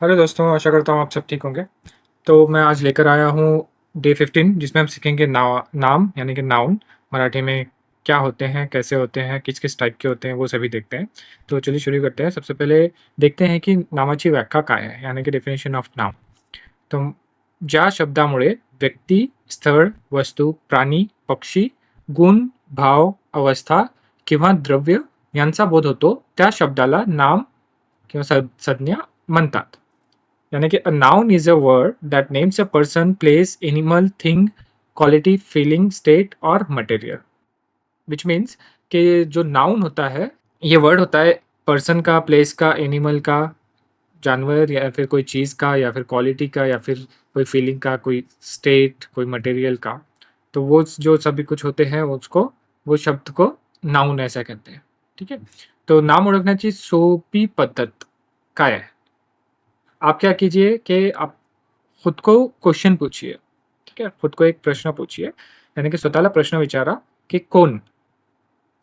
Hello दोस्तों, आशा करता हूँ आप सब ठीक होंगे। तो मैं आज लेकर आया हूँ डे 15 जिसमें हम सीखेंगे नाम यानी कि नाउन मराठी में क्या होते हैं, कैसे होते हैं, किस-किस टाइप के होते हैं, वो सभी देखते हैं। तो चलिए शुरू करते हैं। सबसे पहले देखते हैं कि नामाची व्याख्या काय आहे, यानी कि डेफिनेशन ऑफ नाउन। तो ज्या शब्दामुळे व्यक्ती, स्थळ, वस्तू, प्राणी, पक्षी, गुण, भाव, अवस्था किंवा द्रव्य यांचा बोध होतो, त्या शब्दाला नाम किंवा संज्ञा म्हणतात. यानी कि a noun is a word that names a person, place, animal, thing, quality, feeling, state और मटेरियल। विच मीन्स कि जो नाउन होता है, ये वर्ड होता है पर्सन का, प्लेस का, एनिमल का, जानवर या फिर कोई चीज़ का या फिर क्वालिटी का या फिर कोई फीलिंग का, कोई स्टेट, कोई मटेरियल का। तो वो जो सभी कुछ होते हैं उसको, वो शब्द को नाउन ऐसा कहते हैं। ठीक है? तो नाम ओळखण्याची सोपी पद्धत काय आहे? आप क्या कीजिए कि आप खुद को क्वेश्चन पूछिए, ठीक है? खुद को एक प्रश्न पूछिए, यानी की स्वतःला प्रश्न विचारा की कोण?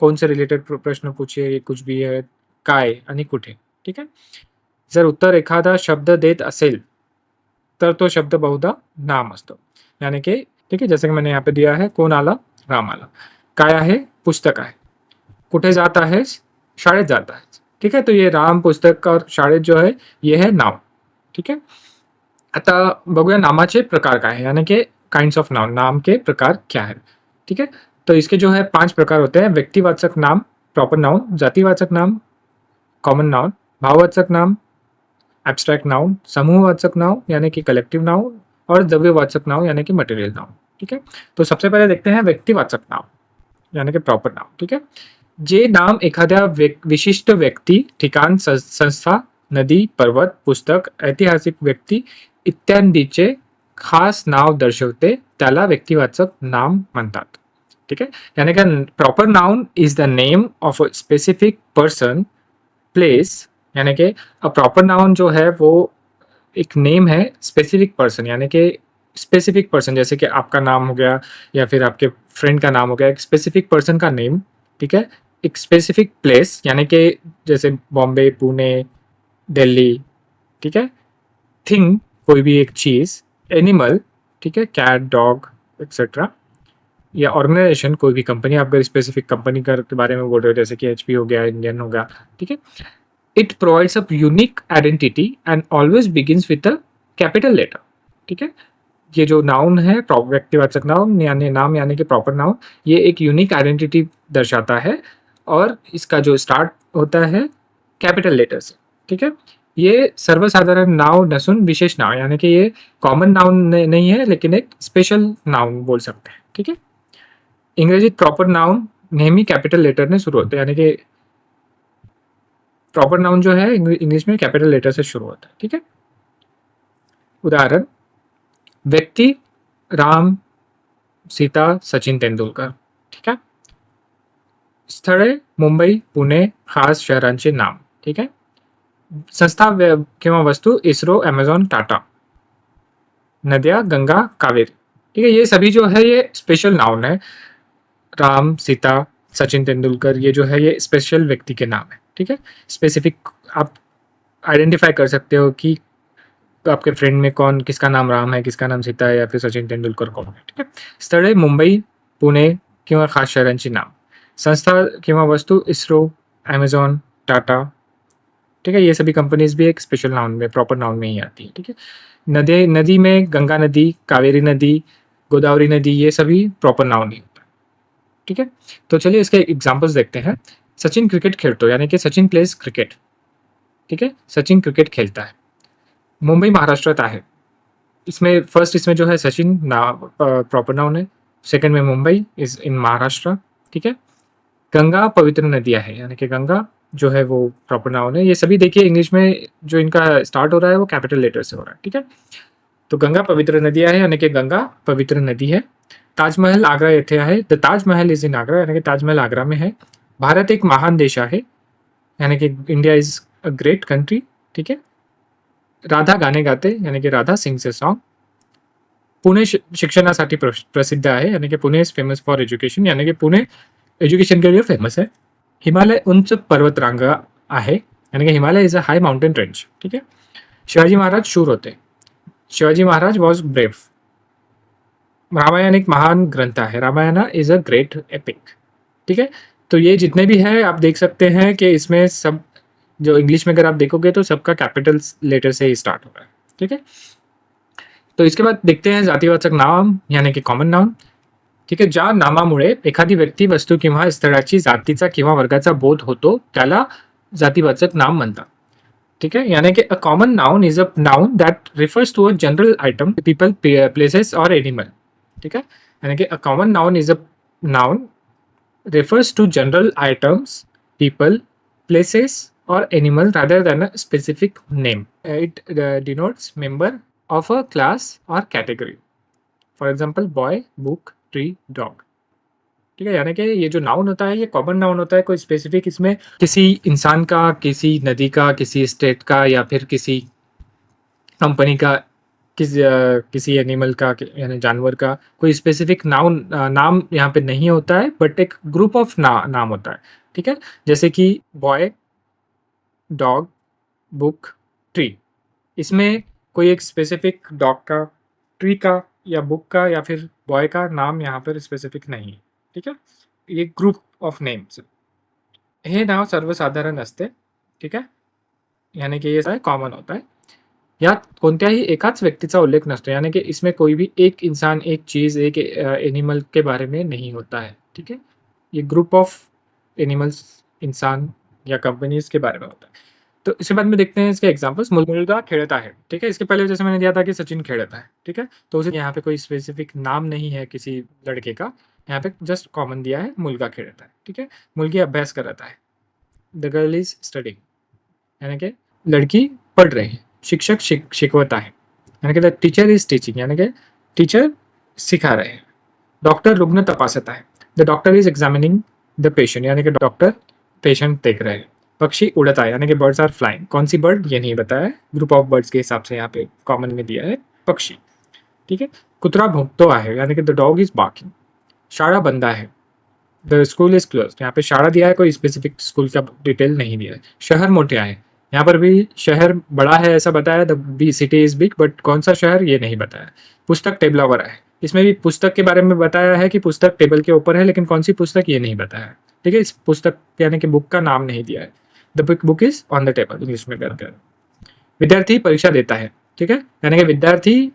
कोणचे रिलेटेड प्रश्न पूछिए, कुछ भी है, काय आणि कुठे, ठीक है? जर उत्तर एखादा शब्द देत असेल, तर तो शब्द बहुधा नाम असतो. यानी कि ठीक है, जैसे कि मैंने यहाँ पे दिया है, कोण आला? राम आला. काय आहे? पुस्तक आहे. कुठे जात आहेस? शाळेत जात आहेस. ठीक है, तो ये राम, पुस्तक और शाळेत जो है, ये है नाम. ठीक है. आता बघूया नामाचे प्रकार काय है, यानी कि काइंड्स ऑफ नाउन, नाम के प्रकार क्या है. ठीक है, तो इसके जो है 5 प्रकार होते हैं: व्यक्तिवाचक नाम, प्रॉपर नाउन, जातिवाचक नाम, कॉमन नाउन, भाववाचक नाम, एब्स्ट्रैक्ट नाउन, समूहवाचक नाउन यानी कि कलेक्टिव नाउन, और द्रव्यवाचक नाउन यानी कि मटेरियल नाउन. ठीक है, तो सबसे पहले देखते हैं व्यक्तिवाचक नाउन यानी कि प्रॉपर नाउन. ठीक है, जे नाम एखाद्या विशिष्ट व्यक्ती, ठिकाण, संस्था, नदी, पर्वत, पुस्तक, ऐतिहासिक व्यक्ती इत्यादीचे खास नाव दर्शवते, त्याला व्यक्तिवाचक नाम म्हणतात. ठीक है, यानी कि proper noun is the name of a specific person, place, यानी कि प्रॉपर नाउन जो है वो एक नेम है स्पेसिफिक पर्सन, यानी कि स्पेसिफिक पर्सन, जैसे कि आपका नाम हो गया या फिर आपके फ्रेंड का नाम हो गया, एक स्पेसिफिक पर्सन का नेम. ठीक है, एक स्पेसिफिक प्लेस यानी कि जैसे बॉम्बे, पुणे, दिल्ली. ठीक है, थिंग कोई भी एक चीज़, एनिमल, ठीक है, कैट, डॉग एक्सेट्रा, या ऑर्गेनाइजेशन कोई भी कंपनी, आप अगर स्पेसिफिक कंपनी के बारे में बोल रहे हो जैसे कि एचपी हो गया, इंडियन हो गया. ठीक है, it provides a unique identity and always begins with a capital letter. ठीक है, ये जो नाउन है, व्यक्तिवाचक नाउन यानी नाम यानी कि प्रॉपर नाउन, ये एक यूनिक आइडेंटिटी दर्शाता है और इसका जो स्टार्ट होता है कैपिटल लेटर से. ठीक है, ये सर्वसाधारण नाव नसून विशेष नाव, यानी कि ये कॉमन नाउन नहीं है, लेकिन एक स्पेशल नाउन बोल सकते हैं. ठीक है, इंग्रजीत प्रॉपर नाउन नेहमी कैपिटल लेटरने सुरू होते, यानी कि प्रॉपर नाउन जो है इंग्लिश में कैपिटल लेटर से शुरू होता है. ठीक है, उदाहरण: व्यक्ति राम, सीता, सचिन तेंदुलकर. ठीक है, स्थळे मुंबई, पुणे, खास शहरांचे नाम. ठीक है, संस्था किंवा वस्तू इसरो, अमेझॉन, टाटा. नदियां गंगा, कावेरी. ठीक है, ये सभी जो है ये स्पेशल नाउन है. राम, सीता, सचिन तेंदुलकर, ये जो है ये स्पेशल व्यक्ति के नाम है. ठीक है, स्पेसिफिक आप आइडेंटिफाई कर सकते हो कि आपके फ्रेंड में कौन, किसका नाम राम है, किसका नाम सीता है या फिर सचिन तेंदुलकर कौन है. ठीक है, स्थळे मुंबई, पुणे किंवा खास शहरांची नाम. संस्था किंवा वस्तू इसरो, अमेझॉन, टाटा. ठीक है, ये सभी कंपनीज भी एक स्पेशल नाउन में, प्रॉपर नाउन में ही आती है. ठीक है, नदी में गंगा नदी, कावेरी नदी, गोदावरी नदी, ये सभी प्रॉपर नाउन ही होता है. ठीक है, तो चलिए इसके एग्जाम्पल्स देखते हैं. सचिन क्रिकेट खेलतो, यानी कि सचिन प्लेज क्रिकेट. ठीक है, सचिन क्रिकेट खेलता है. मुंबई महाराष्ट्रात आहे. इसमें फर्स्ट इसमें जो है सचिन प्रॉपर नाउन है. सेकंड में मुंबई इज इन महाराष्ट्र. ठीक है, गंगा पवित्र नदी है, यानी कि गंगा जो है वो प्रॉपर नाउन है. ये सभी देखिए इंग्लिश में जो इनका स्टार्ट हो रहा है वो कैपिटल लेटर से हो रहा है. ठीक है, तो गंगा पवित्र नदी आहे, यानी कि गंगा पवित्र नदी है. ताजमहल आग्रा येथे आहे. The Taj Mahal is in Agra, यानी कि ताजमहल आग्रा में है. भारत एक महान देश आहे, यानी कि India is a great country. ठीक है, राधा गाणे गाते, यानी कि Radha sings a song. Pune शिक्षणासाठी प्रसिद्ध आहे, यानी कि Pune is famous for education, यानी कि पुणे एज्युकेशन के लिए फेमस है. हिमालय उंच पर्वतरांगा आहे, यानी कि Himalaya is a high mountain range. ठीक है, शिवाजी महाराज शूर होते. Shivaji Maharaj was brave. रामायण एक महान ग्रंथ है. Ramayana is a great epic. ठीक है. तो ये जितने भी है आप देख सकते हैं कि इसमें सब जो इंग्लिश में अगर आप देखोगे तो सबका कैपिटल लेटर से ही स्टार्ट हो रहा है. ठीक है. तो इसके बाद देखते हैं जातीवाचक नाम यानी की कॉमन नाउन. ठीक आहे. ज्या नामामुळे एखादी व्यक्ती, वस्तू किंवा स्थळाची जातीचा किंवा वर्गाचा बोध होतो त्याला जातीवाचक नाम म्हणतात. ठीक आहे. यानी कि a common noun is a noun that refers to a general item, people, places और एनिमल. ठीक है. यानी कि a common noun is a noun refers to general items, people, places, or animal rather than a specific name. It denotes member of a class or category. For example, boy, book, tree, dog. ठीक है. यानी कि ये जो noun होता है ये common noun होता है. कोई स्पेसिफिक इसमें किसी इंसान का, किसी नदी का, किसी स्टेट का या फिर किसी कंपनी का, किसी एनिमल का यानी जानवर का कोई स्पेसिफिक नाम यहाँ पे नहीं होता है, बट एक ग्रुप ऑफ नाम होता है. ठीक है. जैसे कि बॉय, डॉग, बुक, ट्री. इसमें कोई एक स्पेसिफिक डॉग का, ट्री का या बुक का या फिर बॉय का नाम यहाँ पर स्पेसिफिक नहीं है. ठीक है. ये ग्रुप ऑफ नेम्स. हे नाव सर्वसाधारण असते. ठीक आहे. यानी कि ये कॉमन होता है. यात कोणत्याही एकाच व्यक्तीचा उल्लेख नसतो. यानी कि इसमें कोई भी एक इंसान, एक चीज़, एक एनिमल के बारे में नहीं होता है. ठीक है. ये ग्रुप ऑफ एनिमल्स, इंसान या कंपनीज के बारे में होता है. तो इसके बाद में देखते हैं इसके एग्जांपल्स. मुलगा खेळत आहे. ठीक है. इसके पहले जैसे मैंने दिया था कि सचिन खेळत आहे. ठीक है. तो उसे यहाँ पे कोई स्पेसिफिक नाम नहीं है किसी लड़के का. यहाँ पे जस्ट कॉमन दिया है मुलगा खेळत आहे. ठीक है. मुलगी अभ्यास करत आहे. The girl is studying. यानी कि लड़की पढ़ रही है. शिक्षक शिकवत आहे. यानी कि द टीचर इज टीचिंग. यानी कि टीचर सिखा रहे हैं. डॉक्टर रुग्ण तपासत आहे. The doctor is examining the patient. यानी कि डॉक्टर पेशेंट देख रहे हैं. पक्षी उड़ता है. यानी कि बर्ड्स आर फ्लाइंग. कौन सी बर्ड ये नहीं बताया है. ग्रुप ऑफ बर्ड्स के हिसाब से यहाँ पे कॉमन में दिया है पक्षी. ठीक है. कुत्रा भौंकतो आहे. यानी कि द डॉग इज बार्किंग. शाळा बंद आहे. The school is close. यहाँ पे शाळा दिया है, कोई स्पेसिफिक स्कूल का डिटेल नहीं दिया है. शहर मोठे आहे. यहाँ पर भी शहर बड़ा है ऐसा बताया. The city is big, but कौन सा शहर ये नहीं बताया. पुस्तक टेबलावर आहे. इसमें भी पुस्तक के बारे में बताया है कि पुस्तक टेबल के ऊपर है, लेकिन कौन सी पुस्तक ये नहीं बताया है. ठीक है. इस पुस्तक यानी कि बुक का नाम नहीं दिया है. The book is on the table English में करकर. विद्यार्थी परीक्षा देता है. ठीक है. यानी कि विद्यार्थी,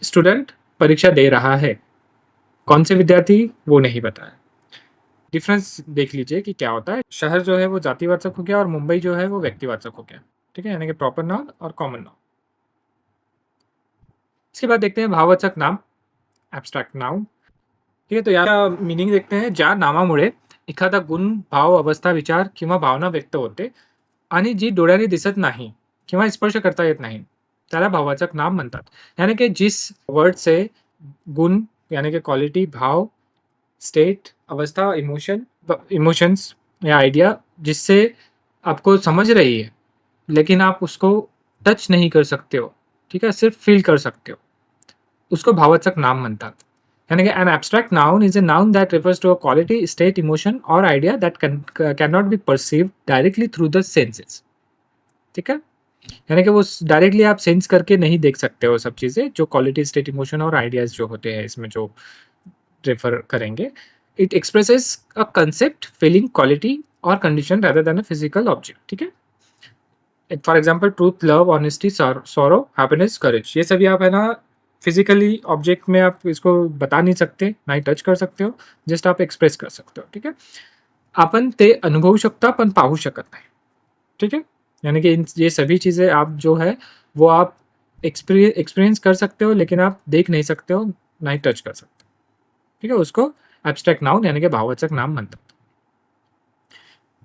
स्टूडेंट परीक्षा दे रहा है. कौन से विद्यार्थी वो नहीं बताया. डिफरेंस देख लीजिए कि क्या होता है. शहर जो है वो जातिवाचक हो गया और मुंबई जो है वो व्यक्तिवाचक हो गया. ठीक है. यानी कि प्रॉपर नाउन और कॉमन नाउन. इसके बाद देखते हैं भाववाचक नाम, ॲब्स्ट्रॅक्ट नाउन. ठीक है. तो याला मीनिंग देखते हैं. ज्या नामामुळे एखादा गुण, भाव, अवस्था, विचार किंवा भावना व्यक्त होते आणि जी डोळ्याने दिसत नाही किंवा स्पर्श करता येत नाही त्याला भाववाचक नाम म्हणतात. यानी कि जिस वर्ड से गुण यानी कि क्वालिटी, भाव, स्टेट, अवस्था, इमोशंस या आइडिया जिससे आपको समझ रही है लेकिन आप उसको टच नहीं कर सकते हो. ठीक है. सिर्फ फील कर सकते हो. उसको भाववाचक नाम म्हणतात. यानी कि an abstract noun is a noun that refers to a quality, state, emotion और idea that can not be perceived directly through the senses. ठीक है. यानी कि वो डायरेक्टली आप सेंस करके नहीं देख सकते हो सब चीज़ें. जो क्वालिटी, स्टेट, इमोशन और आइडियाज जो होते हैं इसमें जो रेफर करेंगे. It expresses a concept, feeling, quality और condition rather than a physical object. ठीक है. For example truth, love, honesty, sorrow, happiness, courage. ये सभी आप है ना फिजिकली ऑब्जेक्ट में आप इसको बता नहीं सकते, ना ही टच कर सकते हो. जस्ट आप एक्सप्रेस कर सकते हो. ठीक है. आपण ते अनुभवू शकता पण पाहू शकत नाही. ठीक है. यानी कि ये सभी चीज़ें आप जो है वो आप एक्सपीरियंस कर सकते हो लेकिन आप देख नहीं सकते हो, ना ही टच कर सकते हो. ठीक है. उसको ॲब्स्ट्रॅक्ट नाउन यानी कि भाववाचक नाम म्हणतात.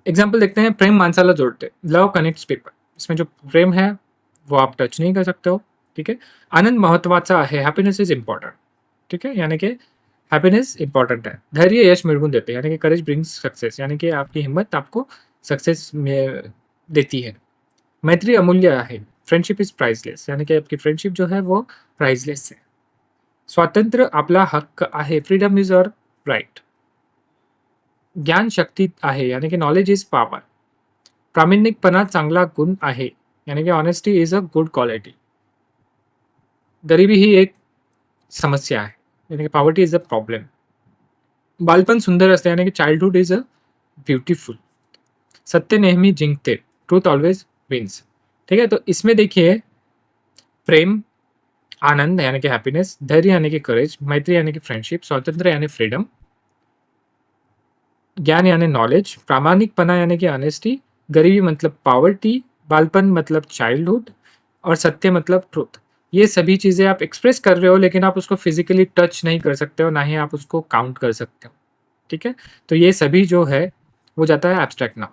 एग्जाम्पल देखते हैं. प्रेम माणसाला जोड़ते. Love connects people. इसमें जो प्रेम है वो आप टच नहीं कर सकते हो. ठीक है. आनंद महत्वाचा आहे. Happiness is important. ठीक है. यानी कि हैप्पीनेस इंपॉर्टेंट है. धैर्य यश मिळवून देते. यानी कि करेज ब्रिंग्स सक्सेस. यानी कि आपकी हिम्मत आपको सक्सेस में देती है. मैत्री अमूल्य है. Friendship is priceless. यानी कि आपकी फ्रेंडशिप जो है वो प्राइसलेस है. स्वातंत्र्य आपला हक्क आहे. Freedom is our right. ज्ञान शक्ती आहे. यानी कि नॉलेज इज पॉवर. प्रामाणिकपणा चांगला गुण आहे. यानी कि honesty is a good quality. गरीबी ही एक समस्या है, यानी कि पॉवर्टी इज अ प्रॉब्लम। बालपण सुंदर असते, यानी कि चाइल्डहुड इज अ ब्यूटीफुल। सत्य नेहमी जिंकते, ट्रूथ ऑलवेज विन्स। ठीक है, तो इसमें देखिए प्रेम, आनंद यानी कि हैप्पीनेस, धैर्य यानी कि करेज, मैत्री यानी कि फ्रेंडशिप, स्वातंत्र्य यानी फ्रीडम, ज्ञान यानी नॉलेज, प्रामाणिकपना यानी कि ऑनेस्टी, गरीबी मतलब पॉवर्टी, बालपन मतलब चाइल्डहुड और सत्य मतलब ट्रुथ। ये सभी चीज़ें आप एक्सप्रेस कर रहे हो, लेकिन आप उसको फिजिकली टच नहीं कर सकते हो, ना ही आप उसको काउंट कर सकते हो। ठीक है, तो ये सभी जो है वो जाता है एब्स्ट्रैक्ट नाउन।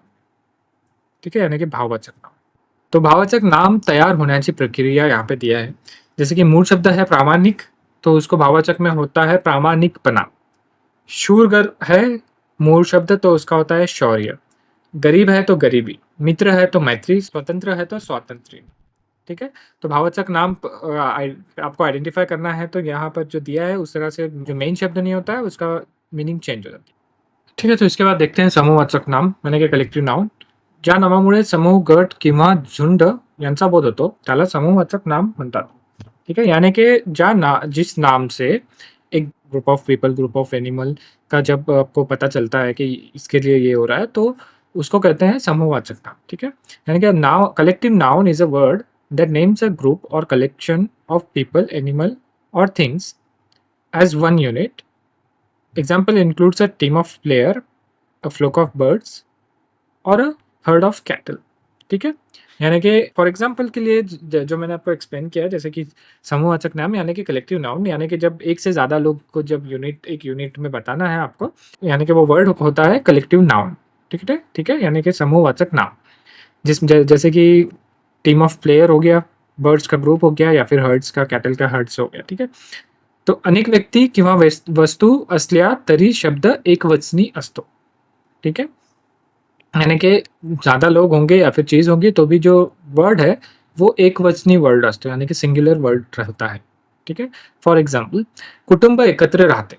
ठीक है, यानी कि भाववाचक नाउन। तो भाववाचक नाम तैयार होण्याची प्रक्रिया यहाँ पे दिया है। जैसे कि मूल शब्द है प्रामाणिक, तो उसको भाववाचक में होता है प्रामाणिकपना। शूरगर है मूल शब्द, तो उसका होता है शौर्य। गरीब है तो गरीबी, मित्र है तो मैत्री, स्वतंत्र है तो स्वातंत्र्य। ठीक है, तो भाववाचक नाम आपको आइडेंटिफाई करना है, तो यहाँ पर जो दिया है उस तरह से जो मेन शब्द नहीं होता है उसका मीनिंग चेंज हो जाती है। ठीक है, तो इसके बाद देखते हैं समूहवाचक नाम, यानी की कलेक्टिव्ह नाउन। ज्या नामामुळे समूह, गट किंवा झुंड यांचा बोध होतो त्याला समूहवाचक नाम म्हणतात। ठीक है, यानी कि जिस नाम से एक group of people, group of animal का जब आपको पता चलता है कि इसके लिए ये हो रहा है, तो उसको कहते हैं समूहवाचक नाम। ठीक है, यानी कि now collective noun is a word that names a group or collection of people, animal, or things as one unit. Example includes a team of player, a flock of birds, और अ हर्ड ऑफ कैटल। ठीक है, यानी कि for example के लिए जो मैंने आपको एक्सप्लेन किया है, जैसे कि समूहवाचक नाम यानी कि कलेक्टिव नाउन, यानी कि जब एक से ज़्यादा लोग को जब एक यूनिट में बताना है आपको, यानी कि वो वर्ड होता है कलेक्टिव नाउन। ठीक है, ठीक है, यानी कि समूहवाचक नाम। जैसे कि टीम ऑफ प्लेयर हो गया, बर्ड्स का ग्रुप हो गया, या फिर हर्ड्स का, कैटल का हर्ड्स हो गया। ठीक है, तो अनेक व्यक्ती किंवा वस्तू असल्या तरी शब्द एकवचनी असतो। ठीक है, यानी कि ज़्यादा लोग होंगे या फिर चीज़ होगी, तो भी जो वर्ड है वो एक वचनी वर्ड असतो, यानी कि सिंगुलर वर्ड रहता है। ठीक है, फॉर एग्जाम्पल कुटुंब एकत्र रहते।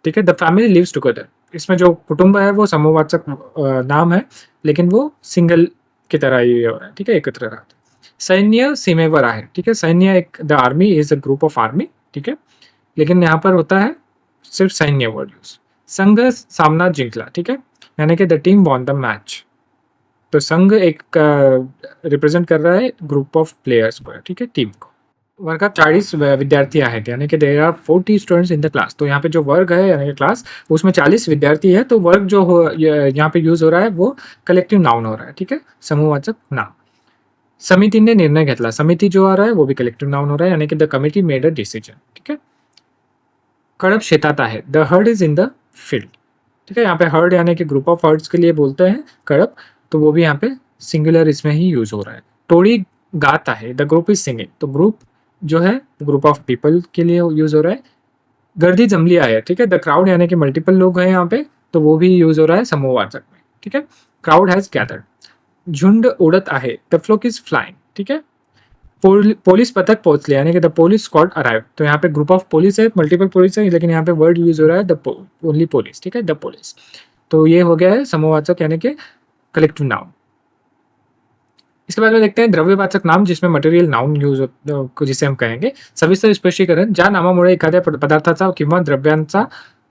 ठीक है, द फैमिली लिव्स टुगेदर। इसमें जो कुटुंब है वो समूहवाचक नाम है, लेकिन वो सिंगल की तरह ही हो रहा है। ठीक है, एकत्र रहते। सैन्य सीमेवर आहे। ठीक है, सैन्य एक, the army is a group of army. ठीक है, लेकिन यहाँ पर होता है सिर्फ सैन्य वर्ड यूज। संघ सामना जिंकला। ठीक है, यानी कि the team won the match. तो संघ एक रिप्रेजेंट कर रहा है ग्रुप ऑफ प्लेयर्स को। ठीक है, टीम को। वर्गात 40 विद्यार्थी आहेत, यानी कि there are 40 students in the class. तो यहाँ पे जो वर्ग है यानी कि क्लास, उसमें 40 विद्यार्थी है, तो वर्ग जो हो यहाँ पे यूज हो रहा है वो कलेक्टिव नाउन हो रहा है। ठीक है, समूहवाचक नाम। समितीने निर्णय घेतला। समिति जो आ रहा है वो भी कलेक्टिव नाउन हो रहा है, यानी कि the committee made a decision. ठीक है, कड़ब शेतात आहे, the heard is in the field. ठीक है, यहाँ पे हर्ड यानी कि ग्रुप ऑफ हर्ड्स के लिए बोलते हैं कड़ब, तो वो भी यहाँ पे सिंगुलर इसमें ही यूज हो रहा है। टोळी गाता है, द ग्रुप इज सिंगिंग। तो ग्रुप जो है ग्रुप ऑफ पीपल के लिए यूज हो रहा है। गर्दी जमली आहे। ठीक है, द क्राउड यानी कि मल्टीपल लोग हैं यहाँ पे, तो वो भी यूज हो रहा है समूहवाचक में। ठीक है, क्राउड हैज गैदर्ड। झुंड उड़त आहे, द फ्लोक इज फ्लाइंग। ठीक है, पुलिस पथक पहुंचले, यानी कि द पुलिस स्क्वाड अराइव। तो यहाँ पे ग्रुप ऑफ पुलिस है, मल्टीपल पुलिस है, लेकिन यहाँ पे वर्ड यूज हो रहा है द ओनली पुलिस। ठीक है, द पुलिस। तो ये हो गया है समूहवाचक यानी कि कलेक्टिव नाउन। इसके बाद में देखते हैं द्रव्यवाचक नाम, जिसमें मटेरियल नाउन यूज जिसे हम कहेंगे। सविस्तर स्पष्टीकरण, ज्या नामामुळे एखाद्या पदार्थाचा किंवा द्रव्यांचा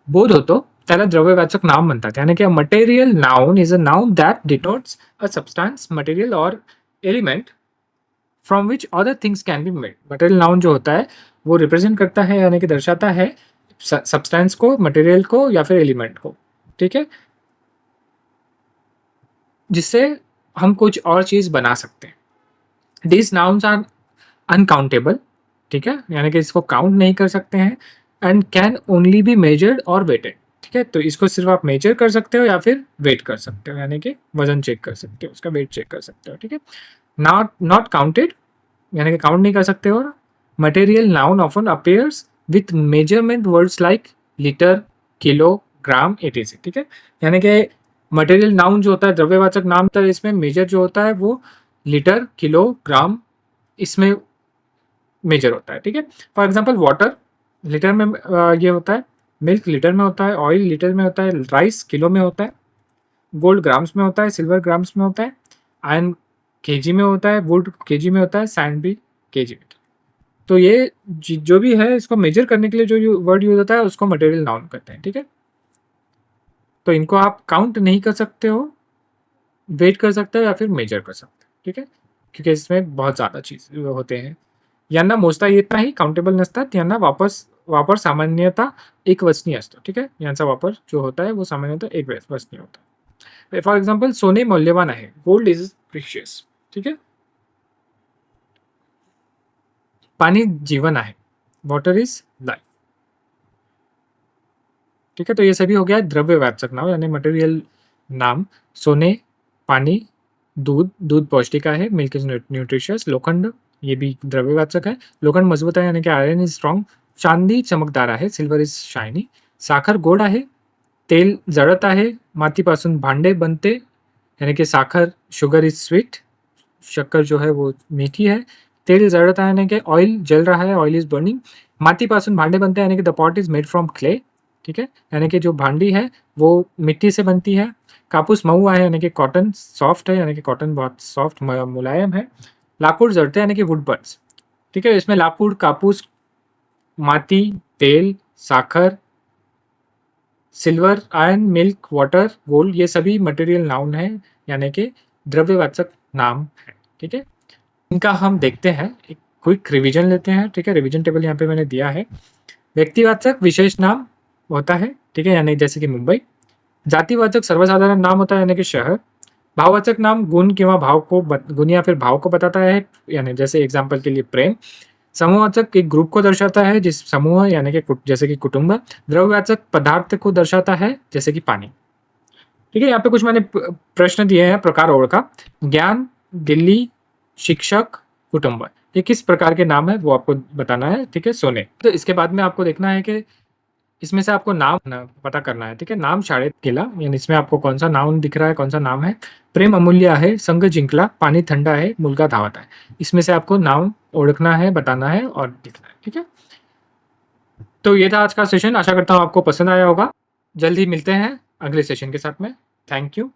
बोध होतो त्याला द्रव्यवाचक नाम म्हणतात। यानी कि material noun is a noun that denotes a substance, material और element from which other things can be made. Material noun जो होता है वो रिप्रेजेंट करता है, यानी कि दर्शाता है सब्सटेंस को, मटेरियल को या फिर एलिमेंट को। ठीक है, जिससे हम कुछ और चीज बना सकते हैं। This nouns are uncountable. ठीक है, यानी कि इसको काउंट नहीं कर सकते हैं। And can only be measured और वेटेड। ठीक है, तो इसको सिर्फ आप मेजर कर सकते हो या फिर वेट कर सकते हो, यानी कि वजन चेक कर सकते हो, उसका वेट चेक कर सकते हो। ठीक है, नॉट नॉट काउंटेड, यानी कि काउंट नहीं कर सकते हो। Material noun often appears with measurement words like litre, kilo, gram, etc. ठीक है, यानी कि मटेरियल नाउन जो होता है द्रव्यवाचक नाम, तो इसमें मेजर जो होता है वो लीटर, किलो, ग्राम इसमें मेजर होता है। ठीक है, फॉर एग्जांपल वाटर लीटर में ये होता है, मिल्क लीटर में होता है, ऑयल लीटर में होता है, राइस किलो में होता है, गोल्ड ग्राम्स में होता है, सिल्वर ग्राम्स में होता है, आयरन केजी में होता है, वुड केजी में होता है, सैंड भी केजी में। तो ये जो भी है इसको मेजर करने के लिए जो वर्ड यूज होता है उसको मटेरियल नाउन कहते हैं, ठीक है। तो इनको आप काउंट नहीं कर सकते हो, वेट कर सकते हो या फिर मेजर कर सकते हो, ठीक है, क्योंकि इसमें बहुत ज़्यादा चीज होते हैं. यांना मोजता येत नाही, काउंटेबल नसतात, यांना वापर सामान्यतः एक वचनी असतो, ठीक आहे. यांचा वापर जो होता है वो सामान्यतः एक वचनी होता है. फॉर एग्जाम्पल सोने मौल्यवान आहे, गोल्ड इज प्रिशियस, ठीक है. पानी जीवन आहे, वॉटर इज लाइफ, ठीक है. तो ये सभी हो गया द्रव्यवाचक नाम यानी मटेरियल नाम. सोने, पानी, दूध, दूध पौष्टिक आहे, मिल्क इज न्यूट्रिशियस. लोखंड, ये भी द्रव्यवाचक है. लोखंड मजबूत आहे यानी कि आयरन इज स्ट्रॉंग. चांदी चमकदार आहे, सिल्वर इज शायनी. साखर गोड आहे. तेल जळत आहे, मातीपासून भांडे बनते यानी कि साखर, शुगर इज स्वीट, शक्कर जो है वो मीठी है. तेल जळत आहे यानी कि ऑयल जल रहा है, ऑयल इज बर्निंग. मातीपासून भांडे बनते हैं यानी कि the pot is made from clay, ठीक है, यानी कि जो भांडी है वो मिट्टी से बनती है. कापूस मऊ आहे यानी कि कॉटन सॉफ्ट है, यानी कि कॉटन बहुत सॉफ्ट मुलायम है. लाकूड जळते यानी कि वुड बर्न्स, ठीक है. इसमें लाकूड, कापूस, माती, तेल, साखर, silver, iron, milk, water, gold, ये सभी मटेरियल नाउन है यानी कि द्रव्यवाचक नाम है, ठीक है. इनका हम देखते हैं, एक क्विक रिवीजन लेते हैं, ठीक है. रिवीजन टेबल यहाँ पे मैंने दिया है. व्यक्तिवाचक विशेष नाम होता है, ठीक है, यानी जैसे कि मुंबई. जातिवाचक सर्वसाधारण नाम होता है यानी कि शहर. भाववाचक नाम गुण किंवा भाव को गुण या फिर भाव को बताता है, यानी जैसे एग्जाम्पल के लिए प्रेम. समूहवाचक एक ग्रुप को दर्शाता है, जिस समूह यानी कि जैसे कि कुटुंब. द्रव्यवाचक पदार्थ को दर्शाता है जैसे कि पानी, ठीक है. यहाँ पे कुछ मैंने प्रश्न दिए हैं, प्रकार ओळखा. ज्ञान, दिल्ली, शिक्षक, कुटुंब, ये किस प्रकार के नाम है वो आपको बताना है, ठीक है. सोने. तो इसके बाद में आपको देखना है कि इसमें से आपको नाम पता करना है, ठीक है. नाम शाळेत गेला, यानी इसमें आपको कौन सा नाउन दिख रहा है, कौन सा नाम है. प्रेम अमूल्य आहे, संघ जिंकला, पानी ठंडा है, मुलगा धावत आहे. इसमें से आपको नाम ओळखना है, बताना है और लिखना है, ठीक है. तो ये था आज का सेशन. आशा करता हूँ आपको पसंद आया होगा. जल्द ही मिलते हैं अगले सेशन के साथ में. Thank you.